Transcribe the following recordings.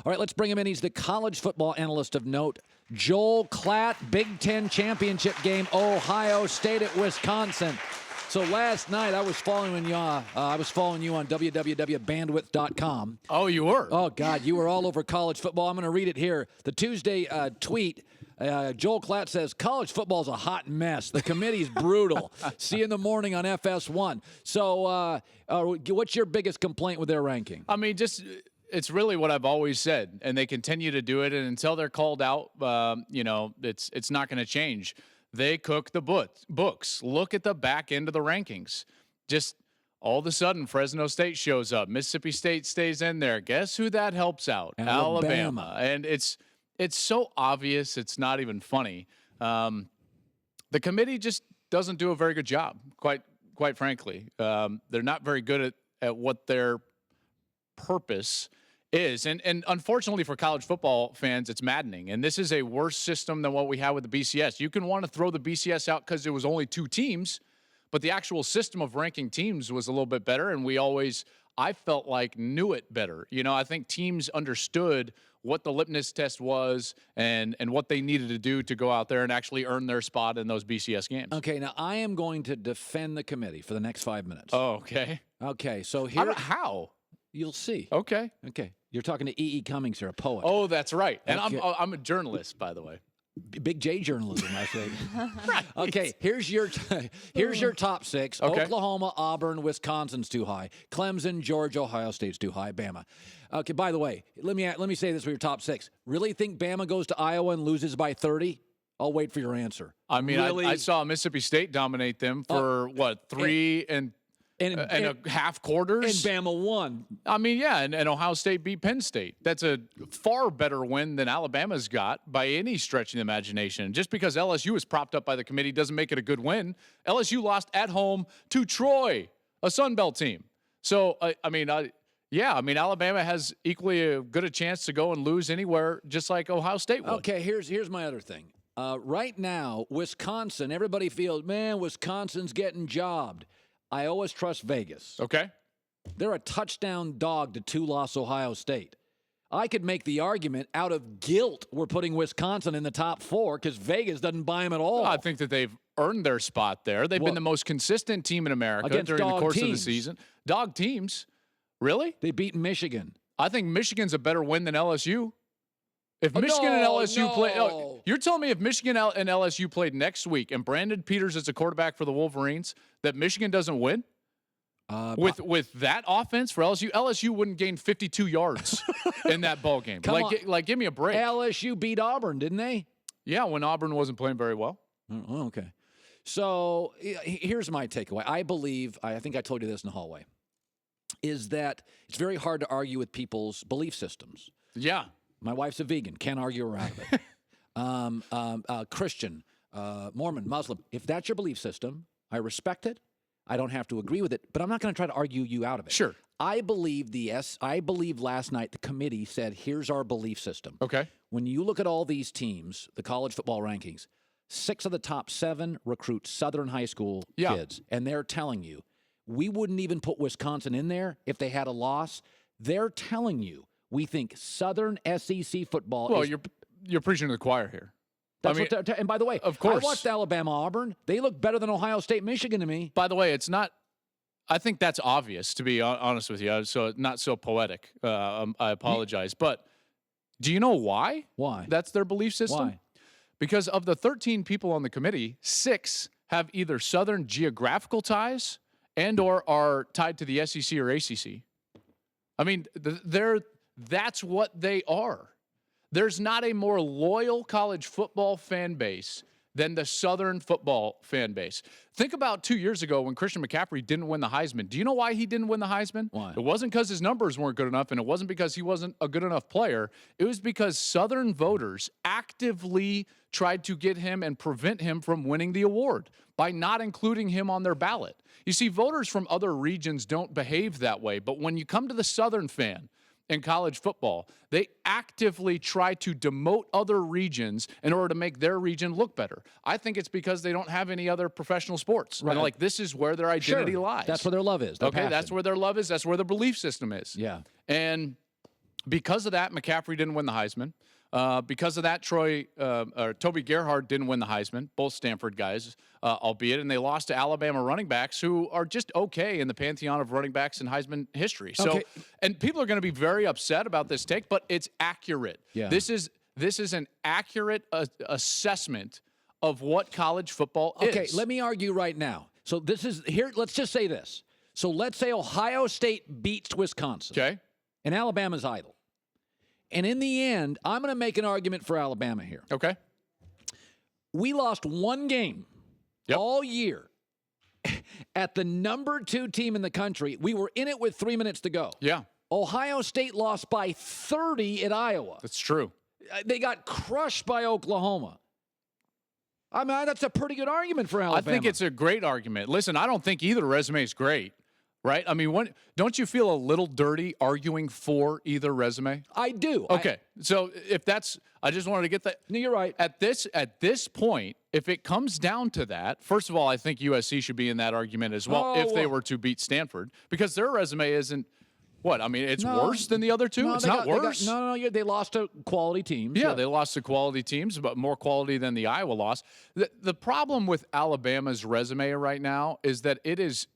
All right, let's bring him in. He's the college football analyst of note. Joel Klatt, Big Ten championship game, Ohio State at Wisconsin. So last night I was following you. I was following you on www.bandwidth.com. Oh, you were? Oh God, you were all over college football. I'm going to read it here. The Tuesday tweet. Joel Klatt says, college football is a hot mess. The committee's brutal. See you in the morning on FS1. So what's your biggest complaint with their ranking? I mean, it's really what I've always said, and they continue to do it. And until they're called out, it's not going to change. They cook the books. Look at the back end of the rankings. Just all of a sudden, Fresno State shows up. Mississippi State stays in there. Guess who that helps out? Alabama. And it's so obvious, it's not even funny. The committee just doesn't do a very good job, quite frankly. They're not very good at what their purpose is. And unfortunately for college football fans, it's maddening. And this is a worse system than what we had with the BCS. You can want to throw the BCS out because it was only 2 teams, but the actual system of ranking teams was a little bit better, and I felt like knew it better. I think teams understood what the litmus test was and what they needed to do to go out there and actually earn their spot in those BCS games. Okay, now I am going to defend the committee for the next 5 minutes. Oh, okay. Okay, so here... How? You'll see. Okay. You're talking to E.E. Cummings here, a poet. Oh, that's right. And Okay. I'm a journalist, by the way. Big J journalism, I think. Right. Okay, here's your top 6. Okay. Oklahoma, Auburn, Wisconsin's too high. Clemson, Georgia, Ohio State's too high. Bama. Okay, by the way, let me say this for your top 6. Really think Bama goes to Iowa and loses by 30? I'll wait for your answer. I mean, really? I saw Mississippi State dominate them for, 3 and a half quarters? And Bama won. I mean, yeah, and Ohio State beat Penn State. That's a far better win than Alabama's got by any stretch of the imagination. Just because LSU is propped up by the committee doesn't make it a good win. LSU lost at home to Troy, a Sun Belt team. So, Alabama has equally as good a chance to go and lose anywhere, just like Ohio State would. Okay, here's my other thing. Right now, Wisconsin, everybody feels, man, Wisconsin's getting jobbed. I always trust Vegas. Okay. They're a touchdown dog to 2-loss Ohio State. I could make the argument out of guilt we're putting Wisconsin in the top 4 because Vegas doesn't buy them at all. I think that they've earned their spot there. They've been the most consistent team in America during the course of the season. Dog teams. Really? They beat Michigan. I think Michigan's a better win than LSU. If Michigan and LSU play, you're telling me if Michigan and LSU played next week and Brandon Peters is a quarterback for the Wolverines, that Michigan doesn't win? With that offense for LSU wouldn't gain 52 yards in that ball game. Give me a break. LSU beat Auburn, didn't they? Yeah, when Auburn wasn't playing very well. Oh, okay. So here's my takeaway. I think I told you this in the hallway, is that it's very hard to argue with people's belief systems. Yeah. My wife's a vegan. Can't argue her out of it. Christian, Mormon, Muslim. If that's your belief system, I respect it. I don't have to agree with it, but I'm not going to try to argue you out of it. Sure. I believe last night the committee said, here's our belief system. Okay. When you look at all these teams, the college football rankings, 6 of the top 7 recruit Southern high school kids, and they're telling you, we wouldn't even put Wisconsin in there if they had a loss. They're telling you, we think Southern SEC football is... Well, you're preaching to the choir here. And by the way, of course. I watched Alabama-Auburn. They look better than Ohio State-Michigan to me. By the way, it's not... I think that's obvious, to be honest with you. So not so poetic. I apologize. But do you know why? Why? That's their belief system? Why? Because of the 13 people on the committee, 6 have either Southern geographical ties and or are tied to the SEC or ACC. I mean, that's what they are. There's not a more loyal college football fan base than the Southern football fan base. Think about 2 years ago when Christian McCaffrey didn't win the Heisman. Do you know why he didn't win the Heisman? Why? It wasn't because his numbers weren't good enough, and it wasn't because he wasn't a good enough player. It was because Southern voters actively tried to get him and prevent him from winning the award by not including him on their ballot. You see, voters from other regions don't behave that way, but when you come to the Southern fan in college football, they actively try to demote other regions in order to make their region look better. I think it's because they don't have any other professional sports. Right. And this is where their identity lies. That's where their love is. Okay, that's where their love is. That's where their belief system is. Yeah. And Because of that, McCaffrey didn't win the Heisman. Because of that, Toby Gerhart didn't win the Heisman, both Stanford guys, albeit, and they lost to Alabama running backs who are just okay in the pantheon of running backs in Heisman history. So, and people are going to be very upset about this take, but it's accurate. Yeah. This is an accurate assessment of what college football is. Okay, let me argue right now. So this is here. Let's just say this. So let's say Ohio State beats Wisconsin. Okay. And Alabama's idle. And in the end, I'm going to make an argument for Alabama here. Okay. We lost one game all year at the number 2 team in the country. We were in it with 3 minutes to go. Yeah. Ohio State lost by 30 at Iowa. That's true. They got crushed by Oklahoma. I mean, that's a pretty good argument for Alabama. I think it's a great argument. Listen, I don't think either resume is great, right? I mean, don't you feel a little dirty arguing for either resume? I do. Okay, so if that's, I just wanted to get that. No, you're right. At this point, if it comes down to that, first of all, I think USC should be in that argument as well if they were to beat Stanford, because their resume isn't. What? I mean, it's worse than the other two? It's not worse? They lost to quality teams. Yeah, they lost to quality teams, but more quality than the Iowa loss. The problem with Alabama's resume right now is that it is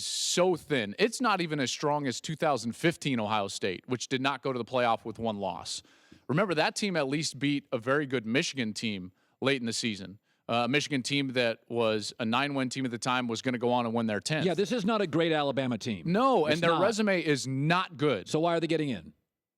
so thin. It's not even as strong as 2015 Ohio State, which did not go to the playoff with one loss. Remember, that team at least beat a very good Michigan team late in the season. A Michigan team that was a 9-win team at the time was going to go on and win their 10th. Yeah, this is not a great Alabama team. No, and their resume is not good. So why are they getting in?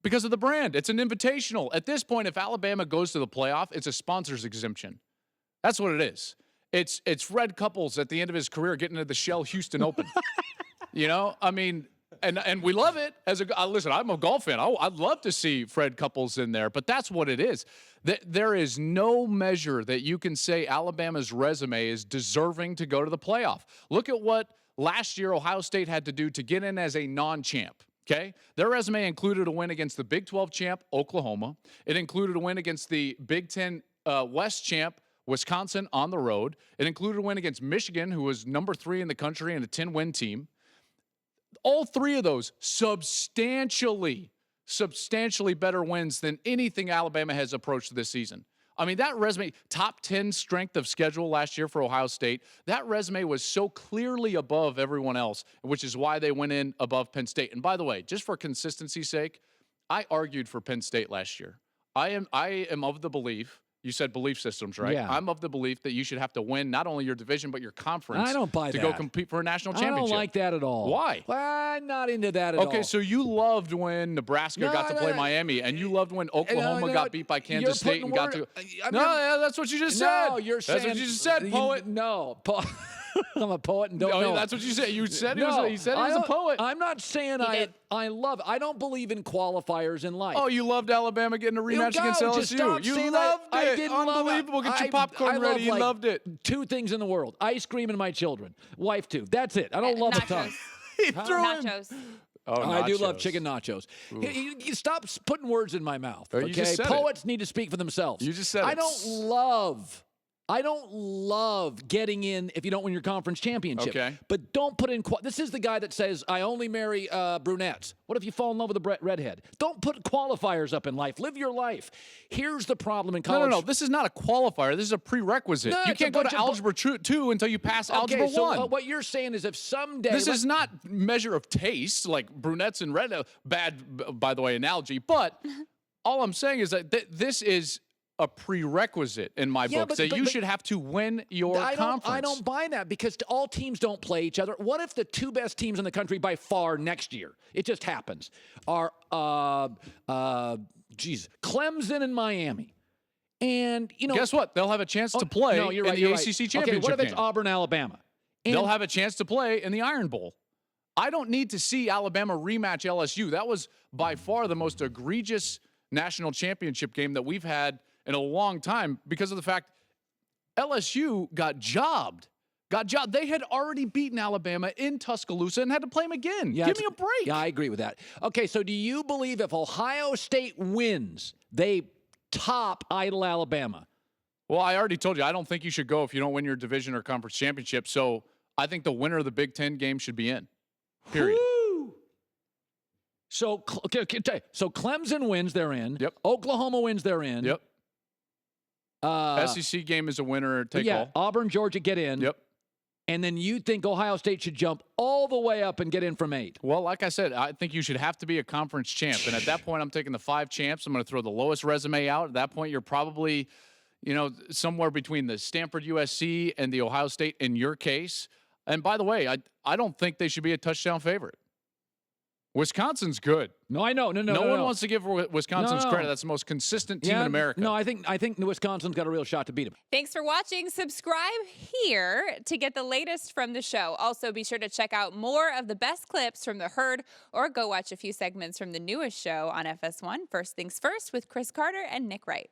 Because of the brand. It's an invitational. At this point, if Alabama goes to the playoff, it's a sponsor's exemption. That's what it is. It's Fred Couples at the end of his career getting into the Shell Houston Open. I mean, and we love it. Listen, I'm a golf fan. I'd love to see Fred Couples in there, but that's what it is. There is no measure that you can say Alabama's resume is deserving to go to the playoff. Look at what last year Ohio State had to do to get in as a non-champ. Okay? Their resume included a win against the Big 12 champ, Oklahoma. It included a win against the Big 10 West champ, Wisconsin, on the road. It included a win against Michigan, who was number 3 in the country and a 10-win team. All 3 of those substantially better wins than anything Alabama has approached this season. I mean, that resume, top 10 strength of schedule last year for Ohio State, that resume was so clearly above everyone else, which is why they went in above Penn State. And by the way, just for consistency's sake, I argued for Penn State last year. I am of the belief, you said belief systems, right? Yeah. I'm of the belief that you should have to win not only your division, but your conference. I don't buy to that. go compete for a national championship. I don't like that at all. Why? Well, I'm not into that at all. Okay, so you loved when Nebraska got to play Miami, and you loved when Oklahoma got beat by Kansas State and got to. That's what you just said. No, you're saying. That's what you just said, poet. No, I'm a poet and don't know. That's what you said. You said he was a poet. I'm not saying I love it. I don't believe in qualifiers in life. Oh, you loved Alabama getting a rematch against LSU. You loved it. I didn't Unbelievable. Get your popcorn ready. You loved it. 2 things in the world: ice cream and my children. Wife too. That's it. I don't love a ton. He threw nachos. Oh, I do love chicken nachos. You stop putting words in my mouth. Okay, you just said poets need to speak for themselves. You just said I don't love getting in if you don't win your conference championship. Okay. But don't put in. This is the guy that says, I only marry brunettes. What if you fall in love with a redhead? Don't put qualifiers up in life. Live your life. Here's the problem in college. No. This is not a qualifier. This is a prerequisite. You can't go to Algebra 2 until you pass Algebra 1. So what you're saying is if someday. This is not measure of taste, like brunettes and red. Bad, by the way, analogy. But all I'm saying is that this is a prerequisite in my book. You should have to win your conference. I don't buy that because all teams don't play each other. What if the 2 best teams in the country by far next year, it just happens, are Clemson and Miami? And, guess what? They'll have a chance to play in the ACC championship game. What if it's game. Auburn, Alabama? They'll have a chance to play in the Iron Bowl. I don't need to see Alabama rematch LSU. That was by far the most egregious national championship game that we've had in a long time because of the fact LSU got jobbed. They had already beaten Alabama in Tuscaloosa and had to play them again. Yeah, Give me a break. Yeah, I agree with that. Okay, so do you believe if Ohio State wins, they top idle Alabama? Well, I already told you, I don't think you should go if you don't win your division or conference championship. So I think the winner of the Big Ten game should be in. Period. Woo! So Clemson wins, they're in. Yep. Oklahoma wins, they're in. Yep. SEC game is a winner take all. Auburn, Georgia get in. Yep. And then you think Ohio State should jump all the way up and get in from 8. Well, like I said, I think you should have to be a conference champ. And at that point, I'm taking the 5 champs. I'm going to throw the lowest resume out. At that point, you're probably, somewhere between the Stanford USC and the Ohio State in your case. And by the way, I don't think they should be a touchdown favorite. Wisconsin's good. No, I know. No one wants to give Wisconsin's credit. That's the most consistent team in America. No, I think Wisconsin's got a real shot to beat them. Thanks for watching. Subscribe here to get the latest from the show. Also, be sure to check out more of the best clips from The Herd or go watch a few segments from the newest show on FS1, First Things First, with Chris Carter and Nick Wright.